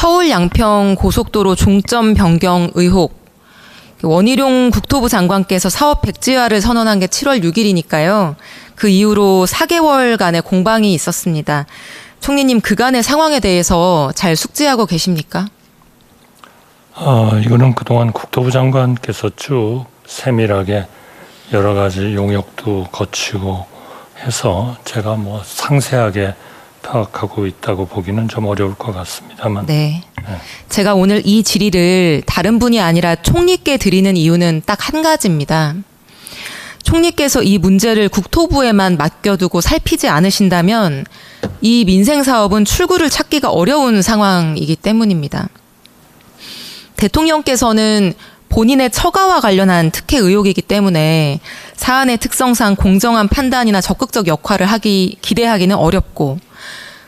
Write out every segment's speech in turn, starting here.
서울 양평 고속도로 종점 변경 의혹. 원희룡 국토부 장관께서 사업 백지화를 선언한 게 7월 6일이니까요. 그 이후로 4개월간의 공방이 있었습니다. 총리님, 그간의 상황에 대해서 잘 숙지하고 계십니까? 이거는 그동안 국토부 장관께서 쭉 세밀하게 여러 가지 용역도 거치고 해서 제가 뭐 상세하게 파악하고 있다고 보기는 좀 어려울 것 같습니다만. 네. 제가 오늘 이 질의를 다른 분이 아니라 총리께 드리는 이유는 딱 한 가지입니다. 총리께서 이 문제를 국토부에만 맡겨두고 살피지 않으신다면 이 민생 사업은 출구를 찾기가 어려운 상황이기 때문입니다. 대통령께서는 본인의 처가와 관련한 특혜 의혹이기 때문에 사안의 특성상 공정한 판단이나 적극적 역할을 기대하기는 어렵고,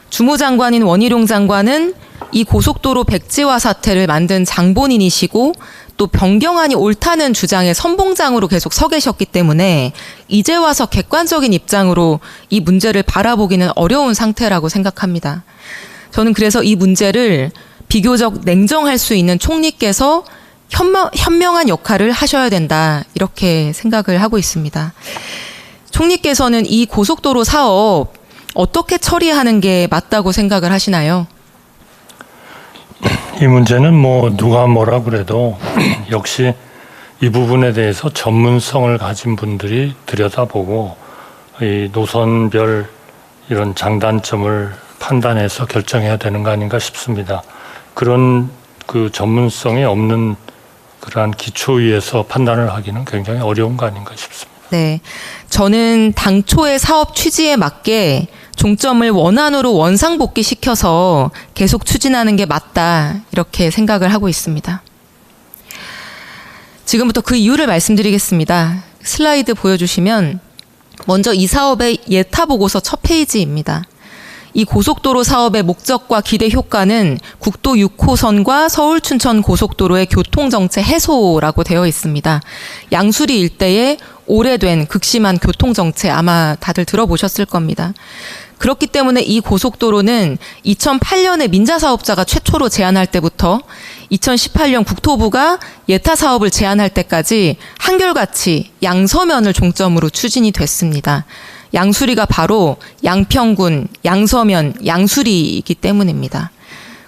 주무장관인 원희룡 장관은 이 고속도로 백지화 사태를 만든 장본인이시고 또 변경안이 옳다는 주장의 선봉장으로 계속 서 계셨기 때문에 이제 와서 객관적인 입장으로 이 문제를 바라보기는 어려운 상태라고 생각합니다. 저는 그래서 이 문제를 비교적 냉정할 수 있는 총리께서 현명한 역할을 하셔야 된다, 이렇게 생각을 하고 있습니다. 총리께서는 이 고속도로 사업 어떻게 처리하는 게 맞다고 생각을 하시나요? 이 문제는 뭐 누가 뭐라 그래도 역시 이 부분에 대해서 전문성을 가진 분들이 들여다보고 이 노선별 이런 장단점을 판단해서 결정해야 되는 거 아닌가 싶습니다. 그런 그 전문성이 없는 그러한 기초 위에서 판단을 하기는 굉장히 어려운 거 아닌가 싶습니다. 네, 저는 당초의 사업 취지에 맞게 종점을 원안으로 원상복귀시켜서 계속 추진하는 게 맞다, 이렇게 생각을 하고 있습니다. 지금부터 그 이유를 말씀드리겠습니다. 슬라이드 보여주시면 먼저 이 사업의 예타보고서 첫 페이지입니다. 이 고속도로 사업의 목적과 기대 효과는 국도 6호선과 서울 춘천 고속도로의 교통정체 해소라고 되어 있습니다. 양수리 일대의 오래된 극심한 교통정체, 아마 다들 들어보셨을 겁니다. 그렇기 때문에 이 고속도로는 2008년에 민자사업자가 최초로 제안할 때부터 2018년 국토부가 예타 사업을 제안할 때까지 한결같이 양서면을 종점으로 추진이 됐습니다. 양수리가 바로 양평군, 양서면, 양수리이기 때문입니다.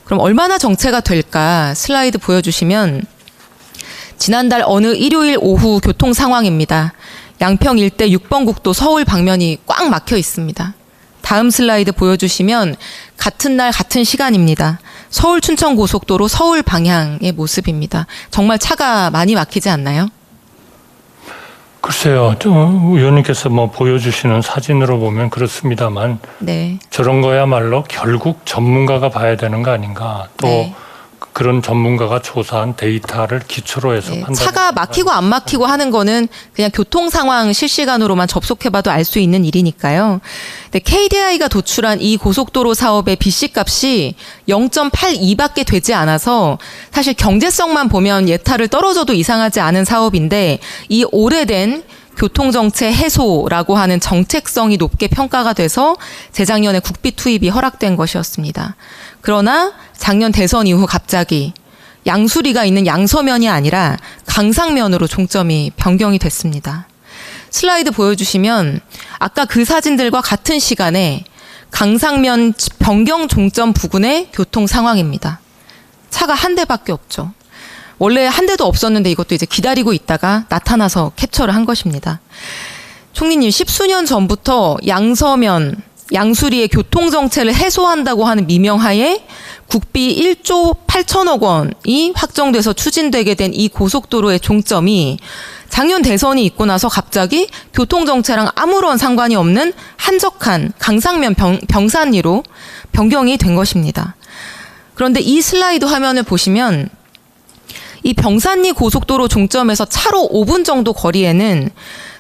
그럼 얼마나 정체가 될까? 슬라이드 보여주시면 지난달 어느 일요일 오후 교통 상황입니다. 양평 일대 6번 국도 서울 방면이 꽉 막혀 있습니다. 다음 슬라이드 보여주시면 같은 날 같은 시간입니다. 서울 춘천 고속도로 서울 방향의 모습입니다. 정말 차가 많이 막히지 않나요? 글쎄요, 의원님께서 뭐 보여주시는 사진으로 보면 그렇습니다만, 네. 저런 거야말로 결국 전문가가 봐야 되는 거 아닌가. 또 네. 그런 전문가가 조사한 데이터를 기초로 해서 네, 판단. 차가 막히고 안 막히고 하는 거는 그냥 교통 상황 실시간으로만 접속해봐도 알 수 있는 일이니까요. 근데 KDI가 도출한 이 고속도로 사업의 BC값이 0.82밖에 되지 않아서 사실 경제성만 보면 예타를 떨어져도 이상하지 않은 사업인데, 이 오래된 교통정체 해소라고 하는 정책성이 높게 평가가 돼서 재작년에 국비 투입이 허락된 것이었습니다. 그러나 작년 대선 이후 갑자기 양수리가 있는 양서면이 아니라 강상면으로 종점이 변경이 됐습니다. 슬라이드 보여주시면 아까 그 사진들과 같은 시간에 강상면 변경 종점 부근의 교통 상황입니다. 차가 한 대밖에 없죠. 원래 한 대도 없었는데 이것도 이제 기다리고 있다가 나타나서 캡처를 한 것입니다. 총리님, 10수년 전부터 양서면, 양수리의 교통정체를 해소한다고 하는 미명하에 국비 1조 8천억 원이 확정돼서 추진되게 된 이 고속도로의 종점이 작년 대선이 있고 나서 갑자기 교통정체랑 아무런 상관이 없는 한적한 강상면 병산리로 변경이 된 것입니다. 그런데 이 슬라이드 화면을 보시면 이 병산리 고속도로 종점에서 차로 5분 정도 거리에는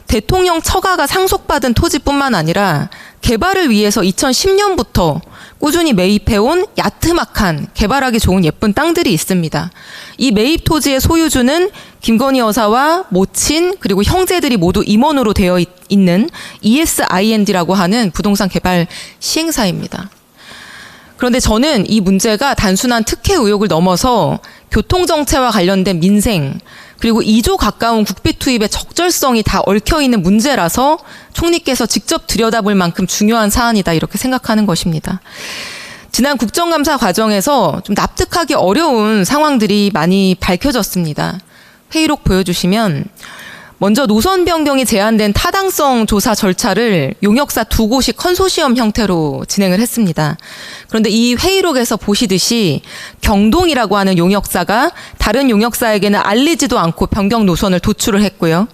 대통령 처가가 상속받은 토지뿐만 아니라 개발을 위해서 2010년부터 꾸준히 매입해온 야트막한 개발하기 좋은 예쁜 땅들이 있습니다. 이 매입 토지의 소유주는 김건희 여사와 모친 그리고 형제들이 모두 임원으로 되어 있는 ESIND라고 하는 부동산 개발 시행사입니다. 그런데 저는 이 문제가 단순한 특혜 의혹을 넘어서 교통정체와 관련된 민생, 그리고 2조 가까운 국비 투입의 적절성이 다 얽혀있는 문제라서 총리께서 직접 들여다볼 만큼 중요한 사안이다 이렇게 생각하는 것입니다. 지난 국정감사 과정에서 좀 납득하기 어려운 상황들이 많이 밝혀졌습니다. 회의록 보여주시면 먼저 노선 변경이 제한된 타당성 조사 절차를 용역사 두 곳이 컨소시엄 형태로 진행을 했습니다. 그런데 이 회의록에서 보시듯이 경동이라고 하는 용역사가 다른 용역사에게는 알리지도 않고 변경 노선을 도출을 했고요.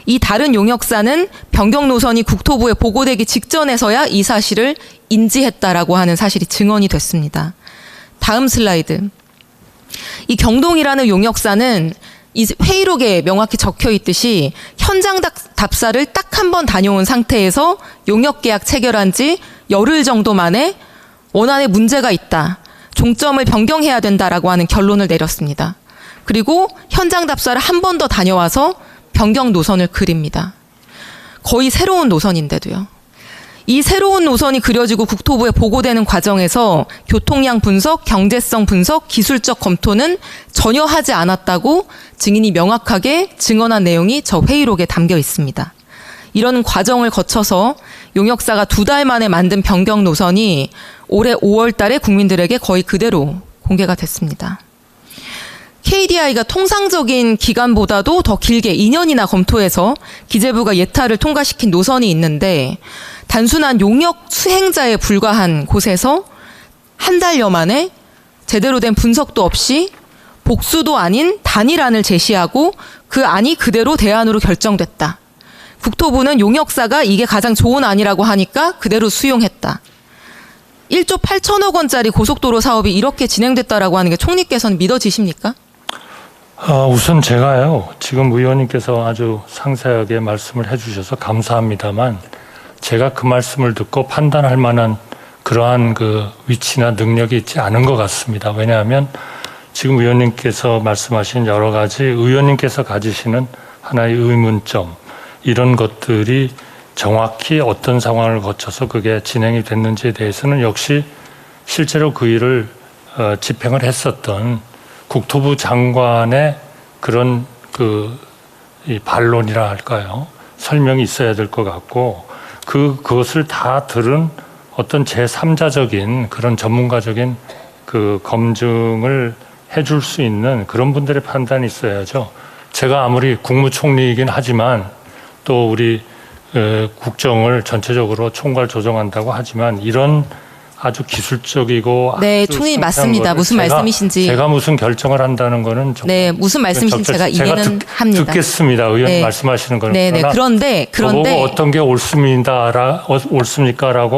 이 다른 용역사는 변경 노선이 국토부에 보고되기 직전에서야 이 사실을 인지했다라고 하는 사실이 증언이 됐습니다. 다음 슬라이드. 이 경동이라는 용역사는 이 회의록에 명확히 적혀 있듯이 현장 답사를 딱 한 번 다녀온 상태에서 용역계약 체결한 지 열흘 정도 만에 원안에 문제가 있다. 종점을 변경해야 된다라고 하는 결론을 내렸습니다. 그리고 현장 답사를 한 번 더 다녀와서 변경 노선을 그립니다. 거의 새로운 노선인데도요. 이 새로운 노선이 그려지고 국토부에 보고되는 과정에서 교통량 분석, 경제성 분석, 기술적 검토는 전혀 하지 않았다고 증인이 명확하게 증언한 내용이 저 회의록에 담겨 있습니다. 이런 과정을 거쳐서 용역사가 2달 만에 만든 변경 노선이 올해 5월 달에 국민들에게 거의 그대로 공개가 됐습니다. KDI가 통상적인 기간보다도 더 길게 2년이나 검토해서 기재부가 예타를 통과시킨 노선이 있는데 단순한 용역 수행자에 불과한 곳에서 한 달여 만에 제대로 된 분석도 없이 복수도 아닌 단일안을 제시하고 그 안이 그대로 대안으로 결정됐다. 국토부는 용역사가 이게 가장 좋은 안이라고 하니까 그대로 수용했다. 1조 8천억 원짜리 고속도로 사업이 이렇게 진행됐다라고 하는 게 총리께서는 믿어지십니까? 우선 제가요, 지금 의원님께서 아주 상세하게 말씀을 해주셔서 감사합니다만 제가 그 말씀을 듣고 판단할 만한 그러한 그 위치나 능력이 있지 않은 것 같습니다. 왜냐하면 지금 의원님께서 말씀하신 여러 가지 의원님께서 가지시는 하나의 의문점, 이런 것들이 정확히 어떤 상황을 거쳐서 그게 진행이 됐는지에 대해서는 역시 실제로 그 일을 집행을 했었던 국토부 장관의 그런 이 반론이라 할까요? 설명이 있어야 될 것 같고 그것을 다 들은 어떤 제3자적인 그런 전문가적인 그 검증을 해줄 수 있는 그런 분들의 판단이 있어야죠. 제가 아무리 국무총리이긴 하지만 또 우리 국정을 전체적으로 총괄 조정한다고 하지만 이런 아주 기술적이고 네, 아주 총리 맞습니다. 무슨 말씀이신지 제가 무슨 결정을 한다는 거는 네, 무슨 말씀이신지 제가 이해는 합니다. 듣겠습니다. 의원님 네. 말씀하시는 거는. 네, 그런데 저보고 어떤 게 옳습니까라고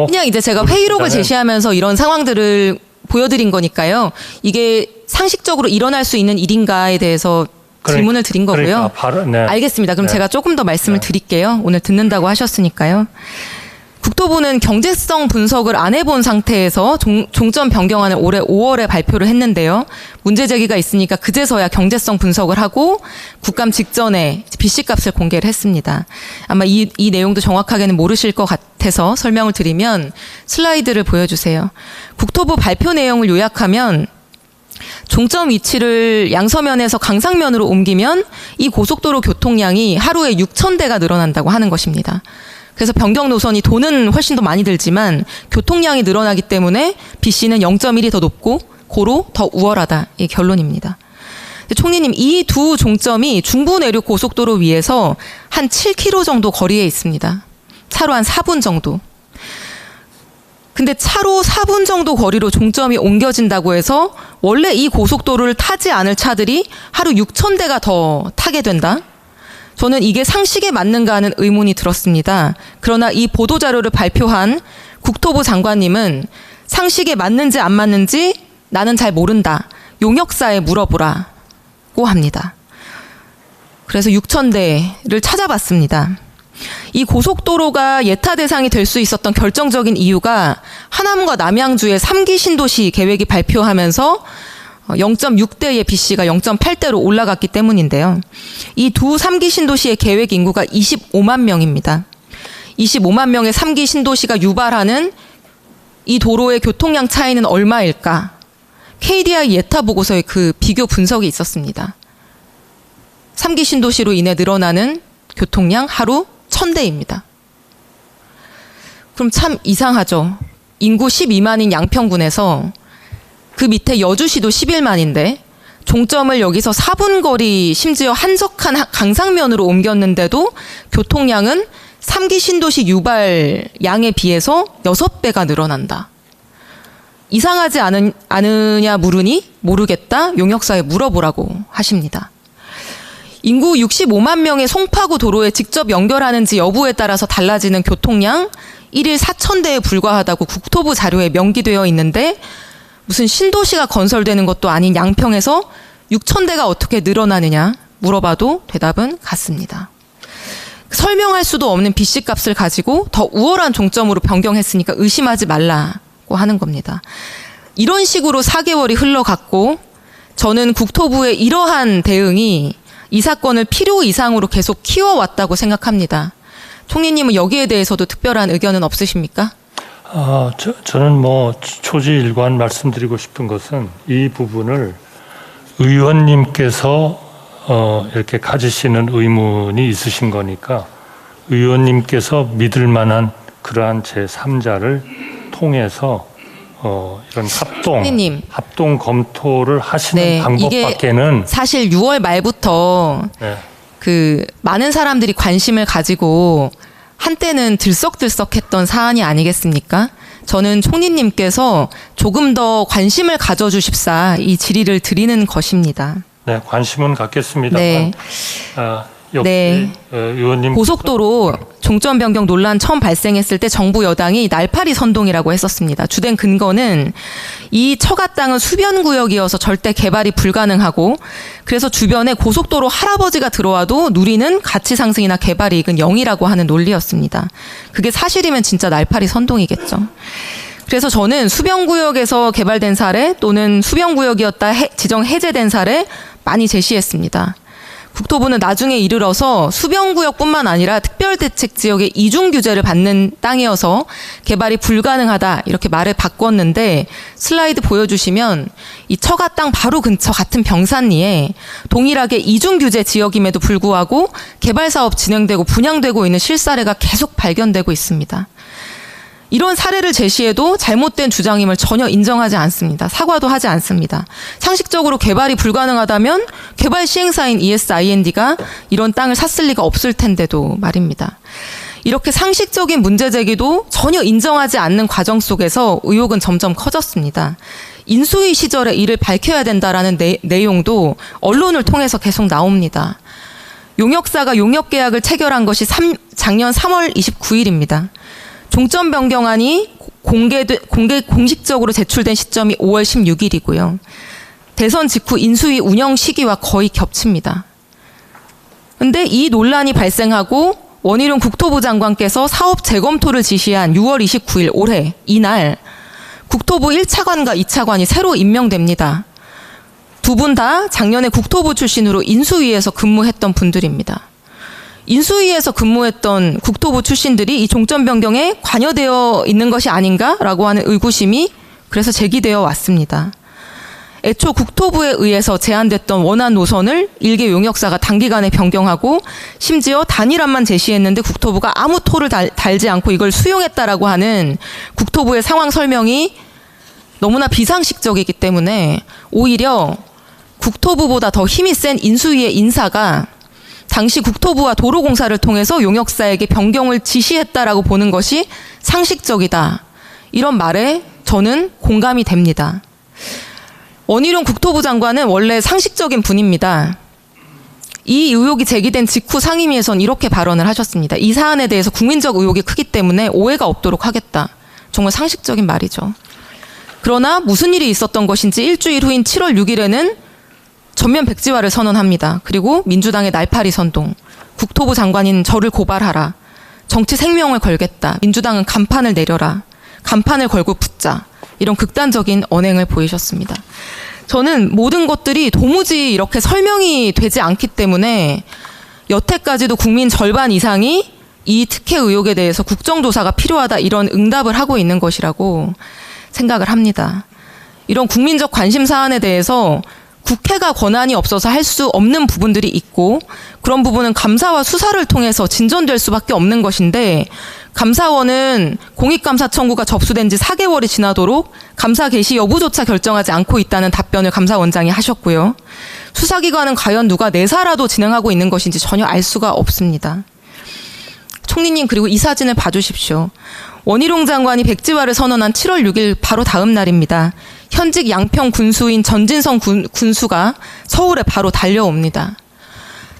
그냥 이제 제가 회의록을 제시하면서 이런 상황들을 보여드린 거니까요. 이게 상식적으로 일어날 수 있는 일인가에 대해서 질문을 드린 거고요. 네. 알겠습니다. 그럼 제가 조금 더 말씀을 드릴게요. 오늘 듣는다고 하셨으니까요. 국토부는 경제성 분석을 안 해본 상태에서 종점 변경안을 올해 5월에 발표를 했는데요. 문제 제기가 있으니까 그제서야 경제성 분석을 하고 국감 직전에 빚값을 공개를 했습니다. 아마 이 내용도 정확하게는 모르실 것 같아서 설명을 드리면 슬라이드를 보여주세요. 국토부 발표 내용을 요약하면 종점 위치를 양서면에서 강상면으로 옮기면 이 고속도로 교통량이 하루에 6,000대가 늘어난다고 하는 것입니다. 그래서 변경 노선이 돈은 훨씬 더 많이 들지만 교통량이 늘어나기 때문에 BC는 0.1이 더 높고 고로 더 우월하다. 이 결론입니다. 총리님, 이 두 종점이 중부 내륙 고속도로 위에서 한 7km 정도 거리에 있습니다. 차로 한 4분 정도. 근데 차로 4분 정도 거리로 종점이 옮겨진다고 해서 원래 이 고속도로를 타지 않을 차들이 하루 6,000대가 더 타게 된다? 저는 이게 상식에 맞는가 하는 의문이 들었습니다. 그러나 이 보도자료를 발표한 국토부 장관님은 상식에 맞는지 안 맞는지 나는 잘 모른다. 용역사에 물어보라고 합니다. 그래서 6,000대를 찾아봤습니다. 이 고속도로가 예타 대상이 될 수 있었던 결정적인 이유가 하남과 남양주의 3기 신도시 계획이 발표하면서 0.6대의 BC가 0.8대로 올라갔기 때문인데요. 이 두 3기 신도시의 계획 인구가 25만 명입니다. 25만 명의 3기 신도시가 유발하는 이 도로의 교통량 차이는 얼마일까? KDI 예타 보고서에 그 비교 분석이 있었습니다. 3기 신도시로 인해 늘어나는 교통량 하루 1000대입니다. 그럼 참 이상하죠. 인구 12만인 양평군에서 그 밑에 여주시도 11만인데 종점을 여기서 4분 거리 심지어 한적한 강상면으로 옮겼는데도 교통량은 3기 신도시 유발 양에 비해서 6배가 늘어난다. 이상하지 않으냐 물으니 모르겠다. 용역사에 물어보라고 하십니다. 인구 65만 명의 송파구 도로에 직접 연결하는지 여부에 따라서 달라지는 교통량 1일 4,000대에 불과하다고 국토부 자료에 명기되어 있는데 무슨 신도시가 건설되는 것도 아닌 양평에서 6,000대가 어떻게 늘어나느냐 물어봐도 대답은 같습니다. 설명할 수도 없는 BC값을 가지고 더 우월한 종점으로 변경했으니까 의심하지 말라고 하는 겁니다. 이런 식으로 4개월이 흘러갔고 저는 국토부의 이러한 대응이 이 사건을 필요 이상으로 계속 키워왔다고 생각합니다. 총리님은 여기에 대해서도 특별한 의견은 없으십니까? 저는 뭐 초지일관 말씀드리고 싶은 것은 이 부분을 의원님께서 이렇게 가지시는 의문이 있으신 거니까 의원님께서 믿을 만한 그러한 제3자를 통해서 이런 합동 검토를 하시는 네, 방법밖에는 사실 6월 말부터 네. 그 많은 사람들이 관심을 가지고 한때는 들썩들썩했던 사안이 아니겠습니까? 저는 총리님께서 조금 더 관심을 가져주십사 이 질의를 드리는 것입니다. 네, 관심은 갖겠습니다만 네. 역시 네. 의원님 고속도로 종점 변경 논란 처음 발생했을 때 정부 여당이 날파리 선동이라고 했었습니다. 주된 근거는 이 처가 땅은 수변구역이어서 절대 개발이 불가능하고 그래서 주변에 고속도로 할아버지가 들어와도 누리는 가치 상승이나 개발 이익은 0이라고 하는 논리였습니다. 그게 사실이면 진짜 날파리 선동이겠죠. 그래서 저는 수변구역에서 개발된 사례 또는 수변구역이었다 지정 해제된 사례 많이 제시했습니다. 국토부는 나중에 이르러서 수변구역뿐만 아니라 특별대책지역의 이중규제를 받는 땅이어서 개발이 불가능하다 이렇게 말을 바꿨는데 슬라이드 보여주시면 이 처가 땅 바로 근처 같은 병산리에 동일하게 이중규제 지역임에도 불구하고 개발사업 진행되고 분양되고 있는 실사례가 계속 발견되고 있습니다. 이런 사례를 제시해도 잘못된 주장임을 전혀 인정하지 않습니다. 사과도 하지 않습니다. 상식적으로 개발이 불가능하다면 개발 시행사인 ESIND가 이런 땅을 샀을 리가 없을 텐데도 말입니다. 이렇게 상식적인 문제 제기도 전혀 인정하지 않는 과정 속에서 의혹은 점점 커졌습니다. 인수위 시절에 이를 밝혀야 된다라는 내용도 언론을 통해서 계속 나옵니다. 용역사가 용역계약을 체결한 것이 작년 3월 29일입니다. 종점 변경안이 공식적으로 제출된 시점이 5월 16일이고요. 대선 직후 인수위 운영 시기와 거의 겹칩니다. 그런데 이 논란이 발생하고 원희룡 국토부 장관께서 사업 재검토를 지시한 6월 29일 올해 이날 국토부 1차관과 2차관이 새로 임명됩니다. 두 분 다 작년에 국토부 출신으로 인수위에서 근무했던 분들입니다. 인수위에서 근무했던 국토부 출신들이 이 종점 변경에 관여되어 있는 것이 아닌가라고 하는 의구심이 그래서 제기되어 왔습니다. 애초 국토부에 의해서 제안됐던 원안 노선을 일개 용역사가 단기간에 변경하고 심지어 단일안만 제시했는데 국토부가 아무 토를 달지 않고 이걸 수용했다라고 하는 국토부의 상황 설명이 너무나 비상식적이기 때문에 오히려 국토부보다 더 힘이 센 인수위의 인사가 당시 국토부와 도로공사를 통해서 용역사에게 변경을 지시했다라고 보는 것이 상식적이다. 이런 말에 저는 공감이 됩니다. 원희룡 국토부 장관은 원래 상식적인 분입니다. 이 의혹이 제기된 직후 상임위에서는 이렇게 발언을 하셨습니다. 이 사안에 대해서 국민적 의혹이 크기 때문에 오해가 없도록 하겠다. 정말 상식적인 말이죠. 그러나 무슨 일이 있었던 것인지 일주일 후인 7월 6일에는 전면 백지화를 선언합니다. 그리고 민주당의 날파리 선동, 국토부 장관인 저를 고발하라, 정치 생명을 걸겠다, 민주당은 간판을 내려라, 간판을 걸고 붙자, 이런 극단적인 언행을 보이셨습니다. 저는 모든 것들이 도무지 이렇게 설명이 되지 않기 때문에 여태까지도 국민 절반 이상이 이 특혜 의혹에 대해서 국정조사가 필요하다 이런 응답을 하고 있는 것이라고 생각을 합니다. 이런 국민적 관심 사안에 대해서 국회가 권한이 없어서 할 수 없는 부분들이 있고 그런 부분은 감사와 수사를 통해서 진전될 수밖에 없는 것인데 감사원은 공익감사 청구가 접수된 지 4개월이 지나도록 감사 개시 여부조차 결정하지 않고 있다는 답변을 감사원장이 하셨고요. 수사기관은 과연 누가 내사라도 진행하고 있는 것인지 전혀 알 수가 없습니다. 총리님 그리고 이 사진을 봐주십시오. 원희룡 장관이 백지화를 선언한 7월 6일 바로 다음 날입니다. 현직 양평 군수인 전진성 군수가 서울에 바로 달려옵니다.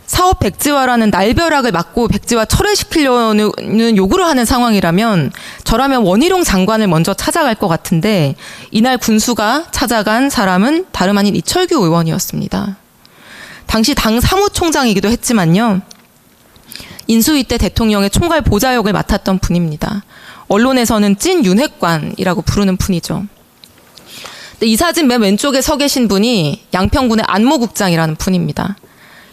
사업 백지화라는 날벼락을 맞고 백지화 철회시키려는 요구를 하는 상황이라면 저라면 원희룡 장관을 먼저 찾아갈 것 같은데 이날 군수가 찾아간 사람은 다름 아닌 이철규 의원이었습니다. 당시 당 사무총장이기도 했지만요. 인수위 때 대통령의 총괄 보좌역을 맡았던 분입니다. 언론에서는 찐 윤핵관이라고 부르는 분이죠. 이 사진 맨 왼쪽에 서 계신 분이 양평군의 안모국장이라는 분입니다.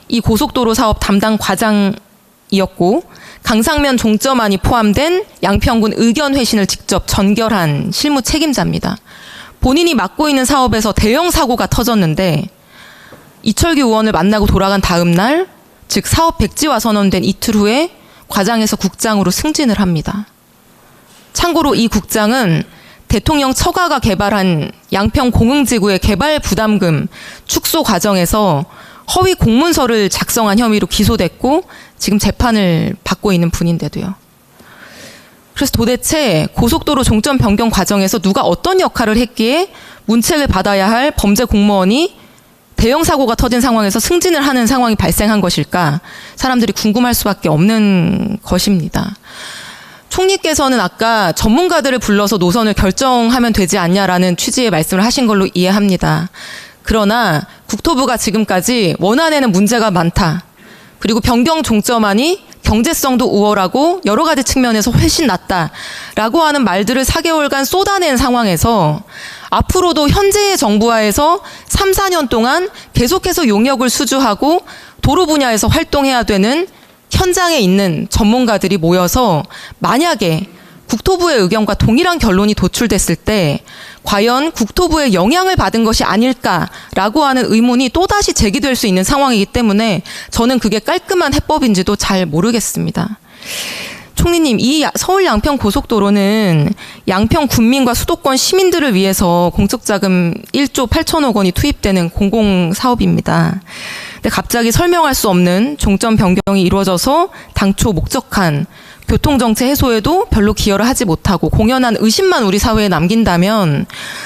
이 고속도로 사업 담당 과장이었고 강상면 종점안이 포함된 양평군 의견 회신을 직접 전결한 실무 책임자입니다. 본인이 맡고 있는 사업에서 대형 사고가 터졌는데 이철규 의원을 만나고 돌아간 다음 날, 즉 사업 백지화 선언된 이틀 후에 과장에서 국장으로 승진을 합니다. 참고로 이 국장은 대통령 처가가 개발한 양평 공흥지구의 개발 부담금 축소 과정에서 허위 공문서를 작성한 혐의로 기소됐고 지금 재판을 받고 있는 분인데도요. 그래서 도대체 고속도로 종점 변경 과정에서 누가 어떤 역할을 했기에 문책을 받아야 할 범죄 공무원이 대형 사고가 터진 상황에서 승진을 하는 상황이 발생한 것일까? 사람들이 궁금할 수밖에 없는 것입니다. 총리께서는 아까 전문가들을 불러서 노선을 결정하면 되지 않냐라는 취지의 말씀을 하신 걸로 이해합니다. 그러나 국토부가 지금까지 원안에는 문제가 많다. 그리고 변경 종점안이 경제성도 우월하고 여러 가지 측면에서 훨씬 낫다라고 하는 말들을 4개월간 쏟아낸 상황에서 앞으로도 현재의 정부하에서 3, 4년 동안 계속해서 용역을 수주하고 도로 분야에서 활동해야 되는 현장에 있는 전문가들이 모여서 만약에 국토부의 의견과 동일한 결론이 도출됐을 때 과연 국토부의 영향을 받은 것이 아닐까라고 하는 의문이 또다시 제기될 수 있는 상황이기 때문에 저는 그게 깔끔한 해법인지도 잘 모르겠습니다. 총리님, 이 서울 양평 고속도로는 양평 군민과 수도권 시민들을 위해서 공적자금 1조 8천억 원이 투입되는 공공사업입니다. 근데 갑자기 설명할 수 없는 종점 변경이 이루어져서 당초 목적한 교통정체 해소에도 별로 기여를 하지 못하고 공연한 의심만 우리 사회에 남긴다면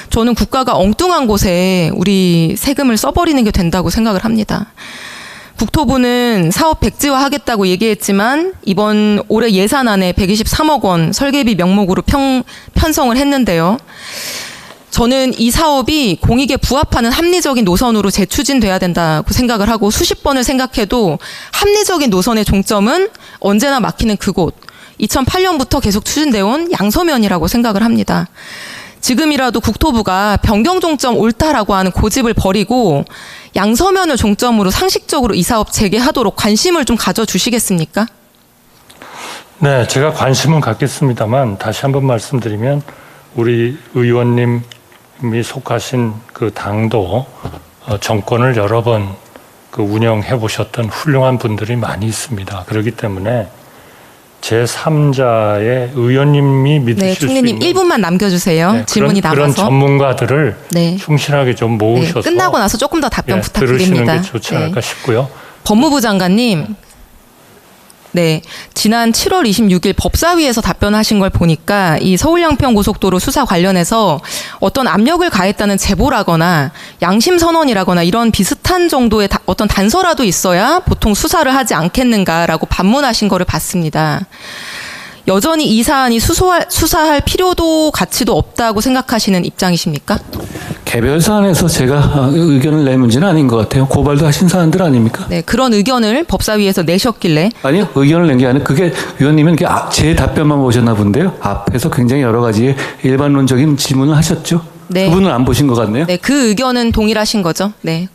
저는 국가가 엉뚱한 곳에 우리 세금을 써버리는 게 된다고 생각을 합니다. 국토부는 사업 백지화 하겠다고 얘기했지만 이번 올해 예산안에 123억 원 설계비 명목으로 편성을 했는데요. 저는 이 사업이 공익에 부합하는 합리적인 노선으로 재추진돼야 된다고 생각을 하고 수십 번을 생각해도 합리적인 노선의 종점은 언제나 막히는 그곳, 2008년부터 계속 추진되어 온 양서면이라고 생각을 합니다. 지금이라도 국토부가 변경 종점 옳다라고 하는 고집을 버리고 양서면을 종점으로 상식적으로 이 사업 재개하도록 관심을 좀 가져주시겠습니까? 네, 제가 관심은 갖겠습니다만 다시 한번 말씀드리면 우리 의원님이 속하신 그 당도 정권을 여러 번 그 운영해 보셨던 훌륭한 분들이 많이 있습니다. 그렇기 때문에 제3자의 의원님이 믿으실 수 있는 총리님 1분만 남겨주세요. 네, 질문이 그런 남아서. 전문가들을 네. 충실하게 좀 모으셔서 끝나고 나서 조금 더 답변 부탁드립니다. 들으시는 게 좋지 않을까 싶고요. 법무부 장관님, 지난 7월 26일 법사위에서 답변하신 걸 보니까 이 서울 양평 고속도로 수사 관련해서 어떤 압력을 가했다는 제보라거나 양심 선언이라거나 이런 비슷한 정도의 어떤 단서라도 있어야 보통 수사를 하지 않겠는가라고 반문하신 거를 봤습니다. 여전히 이 사안이 수사할 필요도 가치도 없다고 생각하시는 입장이십니까? 개별 사안에서 제가 의견을 낼 문제는 아닌 것 같아요. 고발도 하신 사안들 아닙니까? 네, 그런 의견을 법사위에서 내셨길래. 아니요, 의견을 낸 게 아니라 그게 위원님은 제 답변만 보셨나 본데요. 앞에서 굉장히 여러 가지 일반론적인 질문을 하셨죠. 네. 그분은 안 보신 것 같네요. 네, 그 의견은 동일하신 거죠. 네.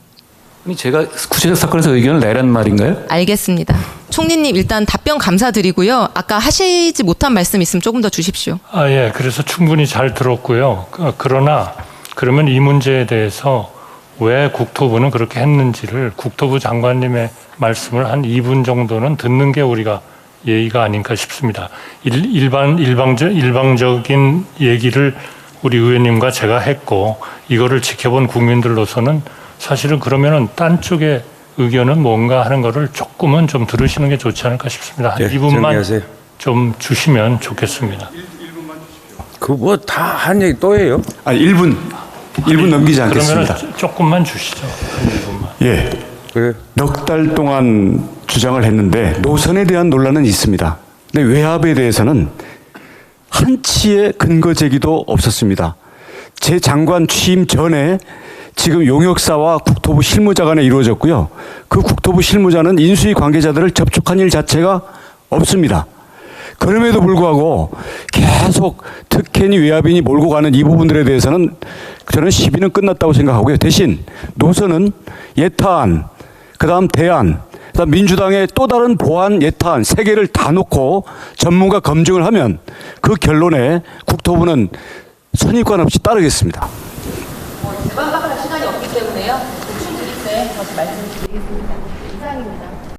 아니, 제가 구체적 사건에서 의견을 내란 말인가요? 알겠습니다. 총리님 일단 답변 감사드리고요. 아까 하시지 못한 말씀 있으면 조금 더 주십시오. 예. 그래서 충분히 잘 들었고요. 그러나 그러면 이 문제에 대해서 왜 국토부는 그렇게 했는지를 국토부 장관님의 말씀을 한 2분 정도는 듣는 게 우리가 예의가 아닌가 싶습니다. 일방적인 얘기를 우리 의원님과 제가 했고 이거를 지켜본 국민들로서는 사실은 그러면은 딴 쪽의 의견은 뭔가 하는 거를 조금은 좀 들으시는 게 좋지 않을까 싶습니다. 한 네, 2분만 정리하세요. 좀 주시면 좋겠습니다. 그 뭐 다 한 얘기 또 해요? 아니 1분 넘기지 않겠습니다. 그러면 조금만 주시죠. 한 1분만. 예, 그래. 넉 달 동안 주장을 했는데 노선에 대한 논란은 있습니다. 근데 외압에 대해서는 한치의 근거 제기도 없었습니다. 제 장관 취임 전에 지금 용역사와 국토부 실무자 간에 이루어졌고요. 그 국토부 실무자는 인수위 관계자들을 접촉한 일 자체가 없습니다. 그럼에도 불구하고 계속 특혜니 외압이니 몰고 가는 이 부분들에 대해서는 저는 시비는 끝났다고 생각하고요. 대신 노선은 예타안, 그다음 대안, 그다음 민주당의 또 다른 보안 예타안 3개를 다 놓고 전문가 검증을 하면 그 결론에 국토부는 선입관 없이 따르겠습니다. 대박박할 시간이 없기 때문에요. 대충 드릴 때 다시 말씀드리겠습니다. 이상입니다.